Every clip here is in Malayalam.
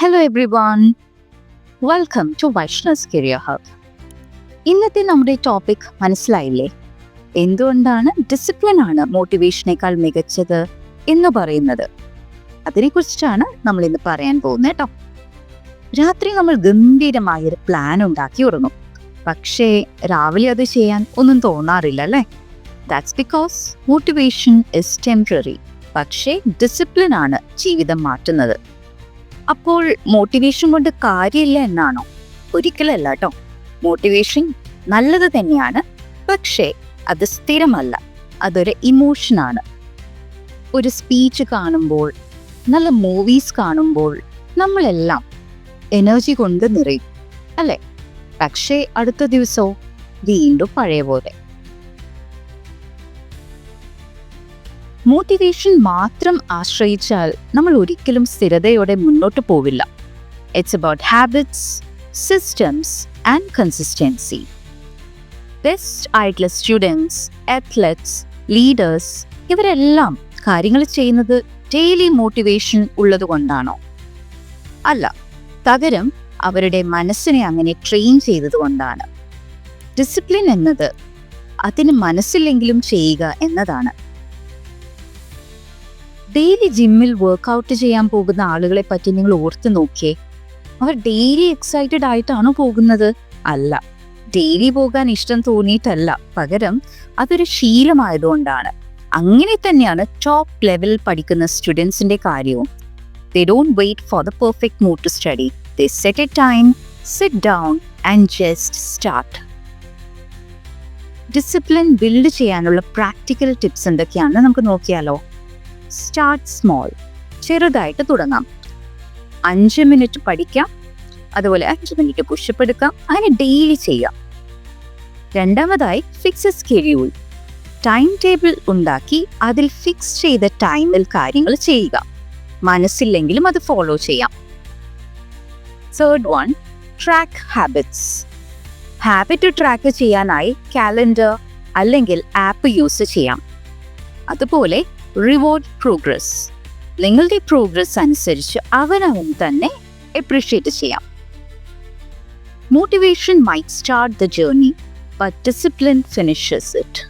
Hello everyone, welcome to Vaishnav's career hub. ഇന്നത്തെ നമ്മുടെ ടോപ്പിക് മനസ്സിലായില്ലേ? എന്തുകൊണ്ടാണ് ഡിസിപ്ലിൻ ആണ് മോട്ടിവേഷനേക്കാൾ മികച്ചത് എന്ന് പറയുന്നത്? അതിനെക്കുറിച്ചിട്ടാണ് നമ്മൾ ഇന്ന് പറയാൻ പോകുന്നത് കേട്ടോ. രാത്രി നമ്മൾ ഗംഭീരമായൊരു പ്ലാൻ ഉണ്ടാക്കി ഉറങ്ങും, പക്ഷേ രാവിലെ അത് ചെയ്യാൻ ഒന്നും തോന്നാറില്ല അല്ലേ? That's because motivation is temporary, പക്ഷേ ഡിസിപ്ലിൻ ആണ് ജീവിതം മാറ്റുന്നത്. അപ്പോൾ മോട്ടിവേഷൻ കൊണ്ട് കാര്യമില്ല എന്നാണോ? ഒരിക്കലല്ല കേട്ടോ. മോട്ടിവേഷൻ നല്ലത് തന്നെയാണ്, പക്ഷേ അത് സ്ഥിരമല്ല. അതൊരു ഇമോഷനാണ്. ഒരു സ്പീച്ച് കാണുമ്പോൾ, നല്ല മൂവീസ് കാണുമ്പോൾ നമ്മളെല്ലാം എനർജി കൊണ്ട് നിറയും അല്ലേ? പക്ഷേ അടുത്ത ദിവസവും വീണ്ടും പഴയ പോലെ. മോട്ടിവേഷൻ മാത്രം ആശ്രയിച്ചാൽ നമ്മൾ ഒരിക്കലും സ്ഥിരതയോടെ മുന്നോട്ട് പോവില്ല. It's about habits, systems and consistency. Best ആയിട്ടുള്ള സ്റ്റുഡൻസ്, അത്ലറ്റ്സ്, ലീഡേഴ്സ് ഇവരെല്ലാം കാര്യങ്ങൾ ചെയ്യുന്നത് ഡെയിലി മോട്ടിവേഷൻ ഉള്ളത് കൊണ്ടാണോ? അല്ല, പകരം അവരുടെ മനസ്സിനെ അങ്ങനെ ട്രെയിൻ ചെയ്തത് കൊണ്ടാണ്. ഡിസിപ്ലിൻ എന്നത് അതിന് മനസ്സില്ലെങ്കിലും ചെയ്യുക എന്നതാണ്. ഡെയിലി ജിമ്മിൽ വർക്കൗട്ട് ചെയ്യാൻ പോകുന്ന ആളുകളെ പറ്റി നിങ്ങൾ ഓർത്ത് നോക്കിയേ. അവർ ഡെയിലി എക്സൈറ്റഡ് ആയിട്ടാണോ പോകുന്നത്? അല്ല. ഡെയിലി പോകാൻ ഇഷ്ടം തോന്നിയിട്ടല്ല, പകരം അതൊരു ശീലമായതുകൊണ്ടാണ്. അങ്ങനെ തന്നെയാണ് ടോപ്പ് ലെവലിൽ പഠിക്കുന്ന സ്റ്റുഡൻസിന്റെ കാര്യവും. They don't wait for the perfect mood to study. They set a time, sit down and just start. Discipline build ചെയ്യാനുള്ള പ്രാക്ടിക്കൽ ടിപ്സ് എന്തൊക്കെയാണെന്ന് നമുക്ക് നോക്കിയാലോ? Start small. ചെറുതായിട്ട് തുടങ്ങാം. 5 മിനിറ്റ് പഠിക്കാം, അതുപോലെ 5 മിനിറ്റ് പുഷപ്പ് എടുക്കാം. അങ്ങനെ ഡെയിലി ചെയ്യാം. രണ്ടാമതായി fix A schedule. Time table ഉണ്ടാക്കി അതിൽ ഫിക്സ് ചെയ്ത ടൈമിൽ കാര്യങ്ങൾ ചെയ്യുക. മനസ്സില്ലെങ്കിലും അത് ഫോളോ ചെയ്യാം. Third one, track habits. Habit track ചെയ്യാനായി കാലണ്ടർ അല്ലെങ്കിൽ ആപ്പ് യൂസ് ചെയ്യാം. അതുപോലെ റിവാർഡ് പ്രോഗ്രസ്. നിങ്ങളുടെ പ്രോഗ്രസ് അനുസരിച്ച് അവനവൻ തന്നെ അപ്രീഷിയേറ്റ് ചെയ്യാം. Motivation might start the journey, but discipline finishes it.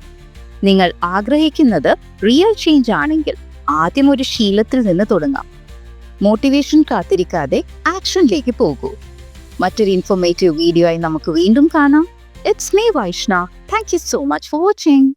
നിങ്ങൾ ആഗ്രഹിക്കുന്നത് റിയൽ ചേഞ്ച് ആണെങ്കിൽ ആദ്യം ഒരു ശീലത്തിൽ നിന്ന് തുടങ്ങാം. മോട്ടിവേഷൻ കാത്തിരിക്കാതെ ആക്ഷനിലേക്ക് പോകൂ. മറ്റൊരു ഇൻഫോർമേറ്റീവ് വീഡിയോ ആയി നമുക്ക് വീണ്ടും കാണാം. It's me Vaishna. Thank you so much for watching.